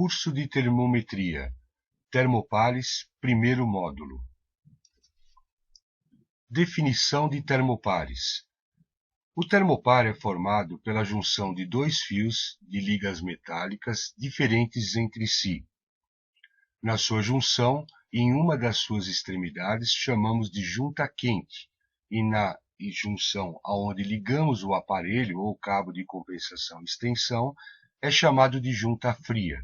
Curso de Termometria, Termopares, primeiro módulo. Definição de termopares. O termopar é formado pela junção de dois fios de ligas metálicas diferentes entre si. Na sua junção, em uma das suas extremidades, chamamos de junta quente, e na junção aonde ligamos o aparelho ou cabo de compensação e extensão, é chamado de junta fria.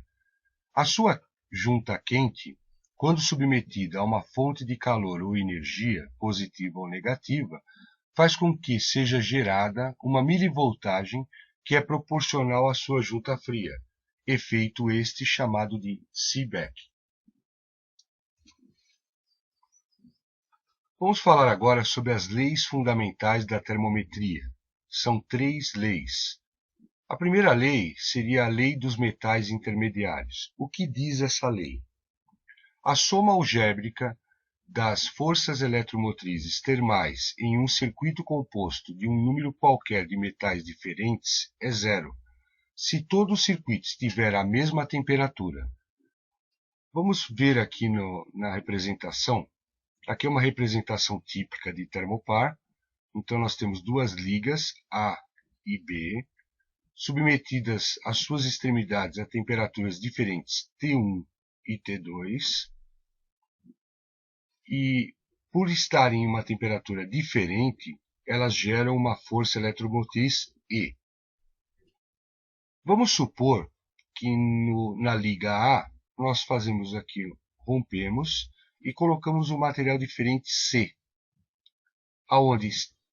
A sua junta quente, quando submetida a uma fonte de calor ou energia, positiva ou negativa, faz com que seja gerada uma milivoltagem que é proporcional à sua junta fria, efeito este chamado de Seebeck. Vamos falar agora sobre as leis fundamentais da termometria. São 3 leis. A primeira lei seria a lei dos metais intermediários. O que diz essa lei? A soma algébrica das forças eletromotrizes termais em um circuito composto de um número qualquer de metais diferentes é zero, se todo o circuito tiver a mesma temperatura. Vamos ver aqui na representação. Aqui é uma representação típica de termopar. Então nós temos duas ligas, A e B, submetidas às suas extremidades a temperaturas diferentes T1 e T2, e por estarem em uma temperatura diferente, elas geram uma força eletromotriz E. Vamos supor que na liga A, nós fazemos aqui, rompemos e colocamos um material diferente C, aonde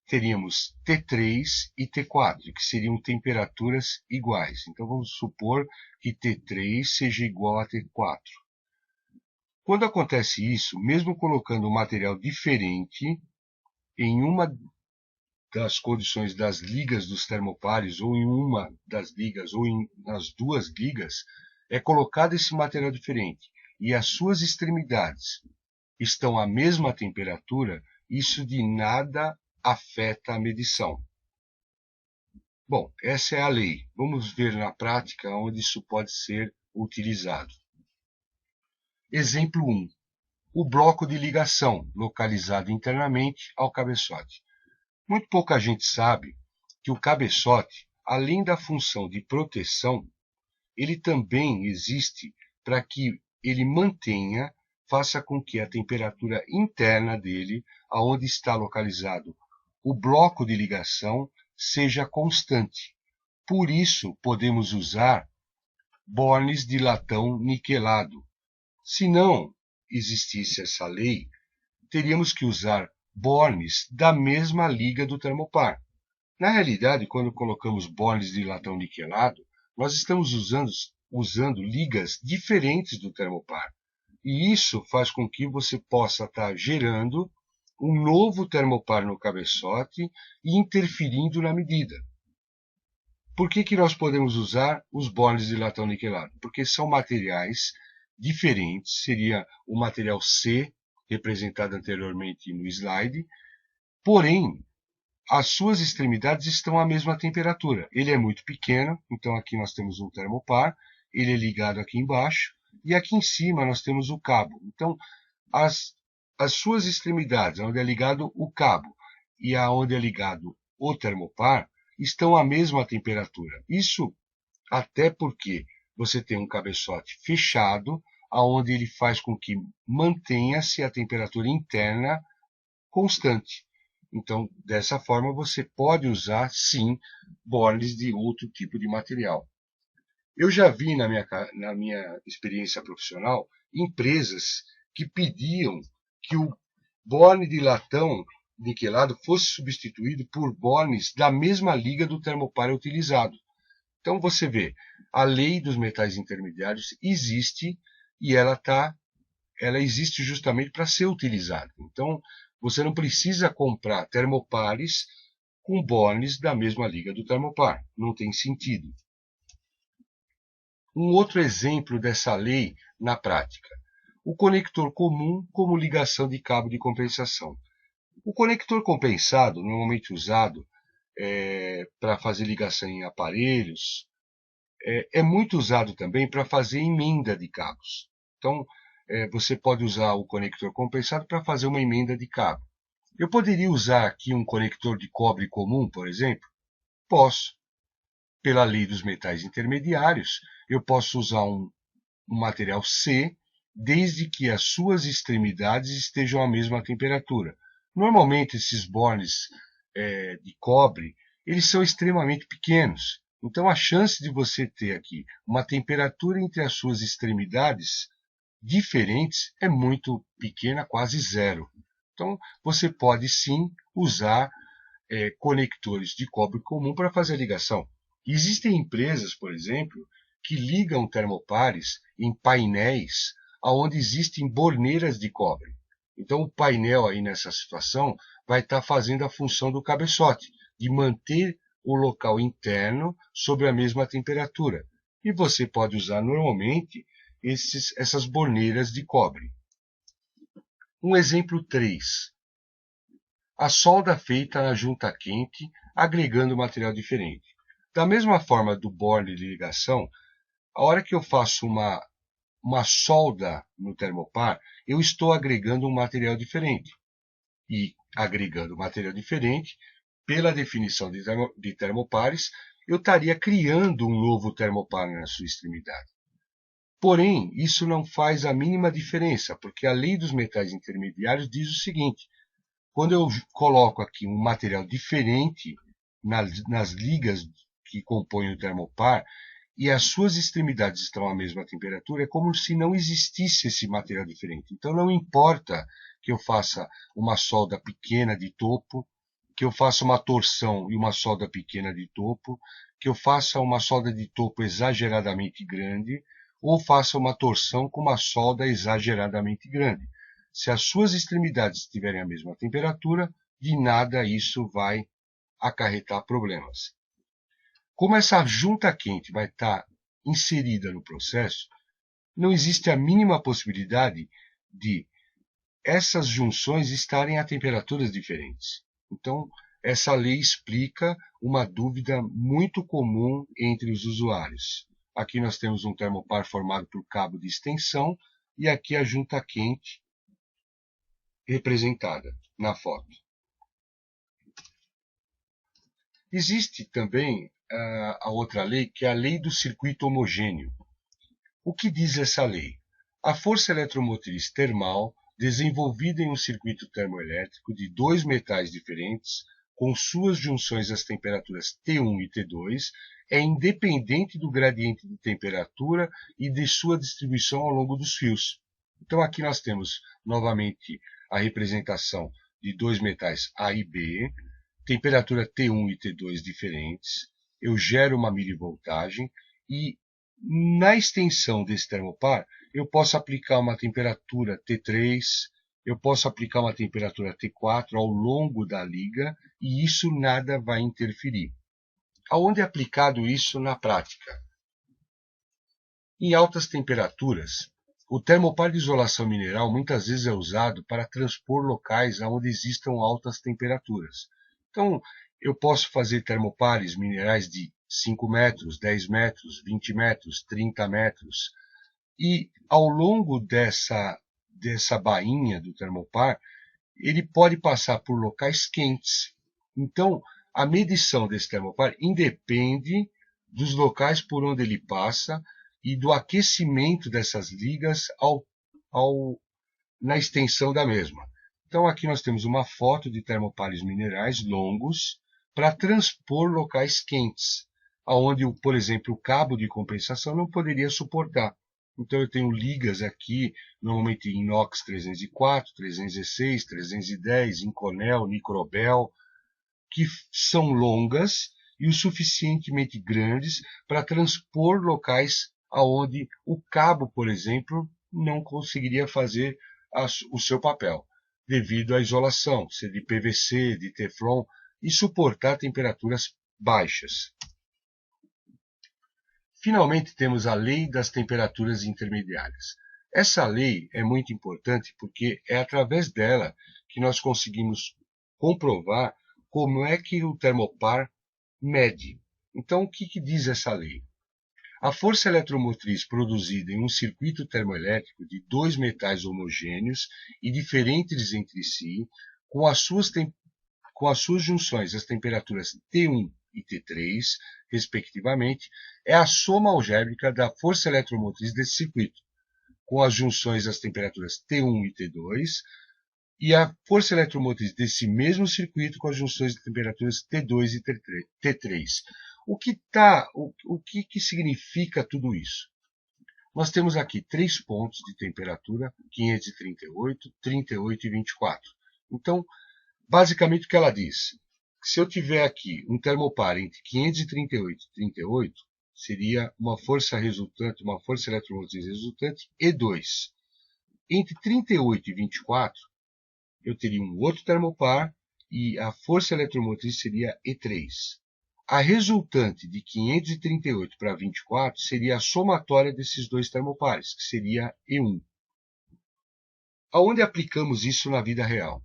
teríamos T3 e T4, que seriam temperaturas iguais. Então vamos supor que T3 seja igual a T4. Quando acontece isso, mesmo colocando um material diferente em uma das condições das ligas dos termopares, ou em uma das ligas, ou nas duas ligas, é colocado esse material diferente e as suas extremidades estão à mesma temperatura, isso de nada afeta a medição. Bom, essa é a lei. Vamos ver na prática onde isso pode ser utilizado. Exemplo 1. O bloco de ligação, localizado internamente ao cabeçote. Muito pouca gente sabe que o cabeçote, além da função de proteção, ele também existe para que ele faça com que a temperatura interna dele, aonde está localizado o bloco de ligação, seja constante. Por isso, podemos usar bornes de latão niquelado. Se não existisse essa lei, teríamos que usar bornes da mesma liga do termopar. Na realidade, quando colocamos bornes de latão niquelado, nós estamos usando ligas diferentes do termopar. E isso faz com que você possa estar gerando um novo termopar no cabeçote e interferindo na medida. Por que nós podemos usar os bornes de latão niquelado? Porque são materiais diferentes, seria o material C, representado anteriormente no slide, porém, as suas extremidades estão à mesma temperatura. Ele é muito pequeno, então aqui nós temos um termopar, ele é ligado aqui embaixo, e aqui em cima nós temos o cabo. Então, as suas extremidades, onde é ligado o cabo e aonde é ligado o termopar, estão à mesma temperatura. Isso até porque você tem um cabeçote fechado, aonde ele faz com que mantenha-se a temperatura interna constante. Então, dessa forma, você pode usar, sim, bornes de outro tipo de material. Eu já vi na minha experiência profissional empresas que pediam que o borne de latão niquelado fosse substituído por bornes da mesma liga do termopar utilizado. Então você vê, a lei dos metais intermediários existe e ela existe justamente para ser utilizada. Então você não precisa comprar termopares com bornes da mesma liga do termopar. Não tem sentido. Um outro exemplo dessa lei na prática. O conector comum como ligação de cabo de compensação. O conector compensado, normalmente usado para fazer ligação em aparelhos, é muito usado também para fazer emenda de cabos. Então, você pode usar o conector compensado para fazer uma emenda de cabo. Eu poderia usar aqui um conector de cobre comum, por exemplo? Posso. Pela lei dos metais intermediários, eu posso usar um material C, desde que as suas extremidades estejam à mesma temperatura. Normalmente, esses bornes de cobre, eles são extremamente pequenos. Então, a chance de você ter aqui uma temperatura entre as suas extremidades diferentes é muito pequena, quase zero. Então, você pode sim usar conectores de cobre comum para fazer a ligação. Existem empresas, por exemplo, que ligam termopares em painéis onde existem borneiras de cobre. Então, o painel aí nessa situação vai estar fazendo a função do cabeçote, de manter o local interno sob a mesma temperatura. E você pode usar normalmente essas borneiras de cobre. Um exemplo 3. A solda feita na junta quente, agregando material diferente. Da mesma forma do borne de ligação, a hora que eu faço uma solda no termopar, eu estou agregando um material diferente. E agregando material diferente, pela definição de termopares, eu estaria criando um novo termopar na sua extremidade. Porém, isso não faz a mínima diferença, porque a lei dos metais intermediários diz o seguinte: quando eu coloco aqui um material diferente nas ligas que compõem o termopar e as suas extremidades estão à mesma temperatura, é como se não existisse esse material diferente. Então não importa que eu faça uma solda pequena de topo, que eu faça uma torção e uma solda pequena de topo, que eu faça uma solda de topo exageradamente grande, ou faça uma torção com uma solda exageradamente grande. Se as suas extremidades tiverem a mesma temperatura, de nada isso vai acarretar problemas. Como essa junta quente vai estar inserida no processo, não existe a mínima possibilidade de essas junções estarem a temperaturas diferentes. Então, essa lei explica uma dúvida muito comum entre os usuários. Aqui nós temos um termopar formado por cabo de extensão e aqui a junta quente representada na foto. Existe também a outra lei, que é a lei do circuito homogêneo. O que diz essa lei? A força eletromotriz termal, desenvolvida em um circuito termoelétrico de dois metais diferentes, com suas junções às temperaturas T1 e T2, é independente do gradiente de temperatura e de sua distribuição ao longo dos fios. Então aqui nós temos novamente a representação de dois metais A e B, temperatura T1 e T2 diferentes, eu gero uma milivoltagem e na extensão desse termopar eu posso aplicar uma temperatura T3, eu posso aplicar uma temperatura T4 ao longo da liga e isso nada vai interferir. Aonde é aplicado isso na prática? Em altas temperaturas, o termopar de isolação mineral muitas vezes é usado para transpor locais onde existam altas temperaturas. Então, eu posso fazer termopares minerais de 5 metros, 10 metros, 20 metros, 30 metros. E ao longo dessa bainha do termopar, ele pode passar por locais quentes. Então, a medição desse termopar independe dos locais por onde ele passa e do aquecimento dessas ligas na extensão da mesma. Então aqui nós temos uma foto de termopares minerais longos para transpor locais quentes, onde, por exemplo, o cabo de compensação não poderia suportar. Então eu tenho ligas aqui, normalmente em inox 304, 306, 310, Inconel, Microbel, que são longas e o suficientemente grandes para transpor locais aonde o cabo, por exemplo, não conseguiria fazer o seu papel, devido à isolação, ser de PVC, de Teflon, e suportar temperaturas baixas. Finalmente, temos a lei das temperaturas intermediárias. Essa lei é muito importante porque é através dela que nós conseguimos comprovar como é que o termopar mede. Então, o que diz essa lei? A força eletromotriz produzida em um circuito termoelétrico de dois metais homogêneos e diferentes entre si, com as suas junções às temperaturas T1 e T3, respectivamente, é a soma algébrica da força eletromotriz desse circuito, com as junções às temperaturas T1 e T2, e a força eletromotriz desse mesmo circuito com as junções de temperaturas T2 e T3. O que significa tudo isso? Nós temos aqui 3 pontos de temperatura, 538, 38 e 24. Então, basicamente o que ela diz? Se eu tiver aqui um termopar entre 538 e 38, seria uma força resultante, uma força eletromotriz resultante, E2. Entre 38 e 24, eu teria um outro termopar e a força eletromotriz seria E3. A resultante de 538 para 24 seria a somatória desses dois termopares, que seria E1. Aonde aplicamos isso na vida real?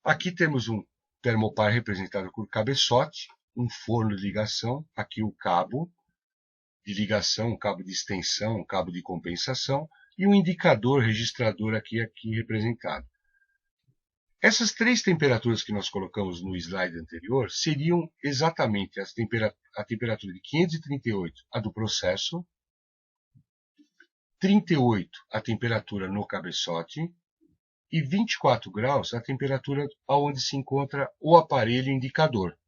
Aqui temos um termopar representado por cabeçote, um forno de ligação, aqui o cabo de ligação, um cabo de extensão, um cabo de compensação e um indicador registrador aqui representado. Essas 3 temperaturas que nós colocamos no slide anterior seriam exatamente a temperatura de 538, a do processo, 38 a temperatura no cabeçote e 24 graus a temperatura onde se encontra o aparelho indicador.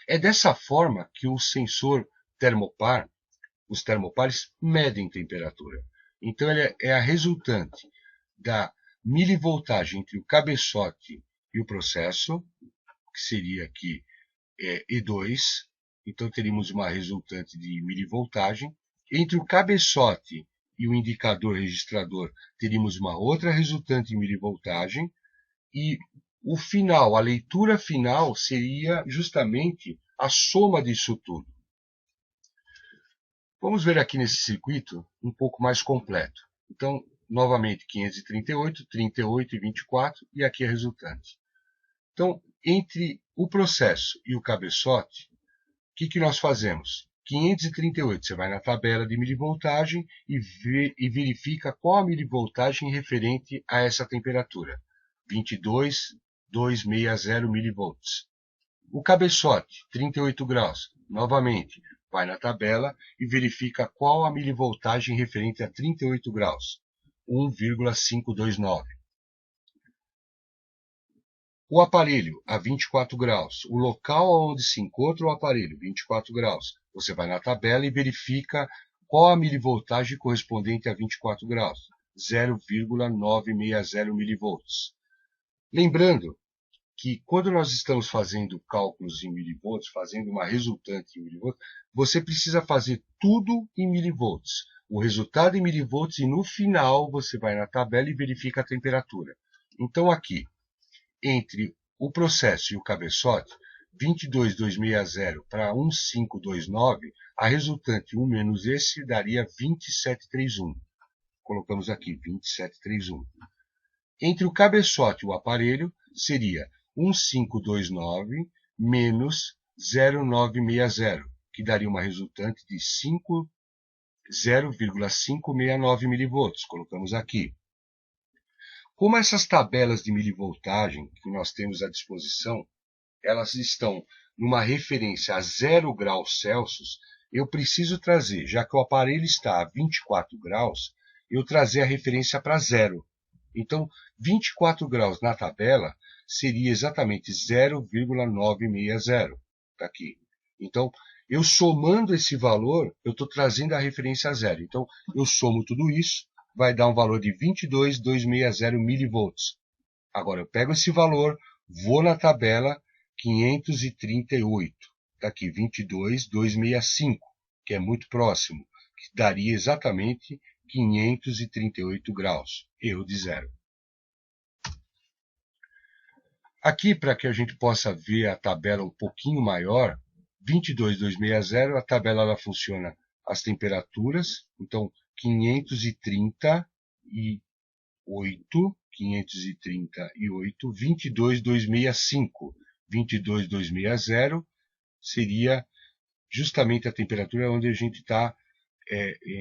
É dessa forma que o sensor termopar, os termopares medem temperatura. Então ele é a resultante da milivoltagem entre o cabeçote e o processo, que seria aqui E2, então teríamos uma resultante de milivoltagem. Entre o cabeçote e o indicador registrador, teríamos uma outra resultante de milivoltagem, e o final, a leitura final, seria justamente a soma disso tudo. Vamos ver aqui nesse circuito um pouco mais completo. Então, novamente 538, 38 e 24, e aqui a resultante. Então, entre o processo e o cabeçote, o que nós fazemos? 538, você vai na tabela de milivoltagem e verifica qual a milivoltagem referente a essa temperatura. 22,260 milivolts. O cabeçote, 38 graus, novamente, vai na tabela e verifica qual a milivoltagem referente a 38 graus. 1,529. O aparelho a 24 graus, o local onde se encontra o aparelho, 24 graus. Você vai na tabela e verifica qual a milivoltagem correspondente a 24 graus, 0,960 milivolts. Lembrando que quando nós estamos fazendo cálculos em milivolts, fazendo uma resultante em milivolts, você precisa fazer tudo em milivolts. O resultado em milivolts e no final você vai na tabela e verifica a temperatura. Então aqui, entre o processo e o cabeçote, 22,260 para 1,529, a resultante 1 menos esse daria 27,31. Colocamos aqui 27,31. Entre o cabeçote e o aparelho, seria 1,529 menos 0,960, que daria uma resultante de 0,569 milivolts. Colocamos aqui. Como essas tabelas de milivoltagem que nós temos à disposição, elas estão numa referência a 0 graus Celsius, eu preciso trazer, já que o aparelho está a 24 graus, eu trazer a referência para 0. Então, 24 graus na tabela seria exatamente 0,960. Está aqui. Então, eu somando esse valor, eu estou trazendo a referência a 0. Então, eu somo tudo isso, vai dar um valor de 22,260 milivolts. Agora, eu pego esse valor, vou na tabela 538. Está aqui, 22,265, que é muito próximo, que daria exatamente 538 graus. Erro de 0. Aqui, para que a gente possa ver a tabela um pouquinho maior, 22,260, a tabela ela funciona as temperaturas, então 538, 22,265, 22,260 seria justamente a temperatura onde a gente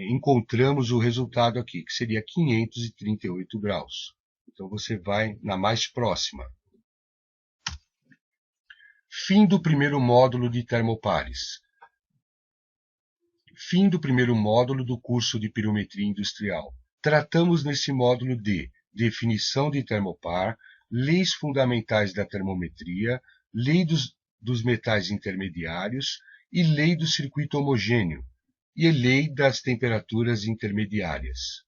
encontramos o resultado aqui, que seria 538 graus. Então você vai na mais próxima. Fim do primeiro módulo de termopares. Fim do primeiro módulo do curso de pirometria industrial. Tratamos nesse módulo de definição de termopar, leis fundamentais da termometria, lei dos metais intermediários e lei do circuito homogêneo, e lei das temperaturas intermediárias.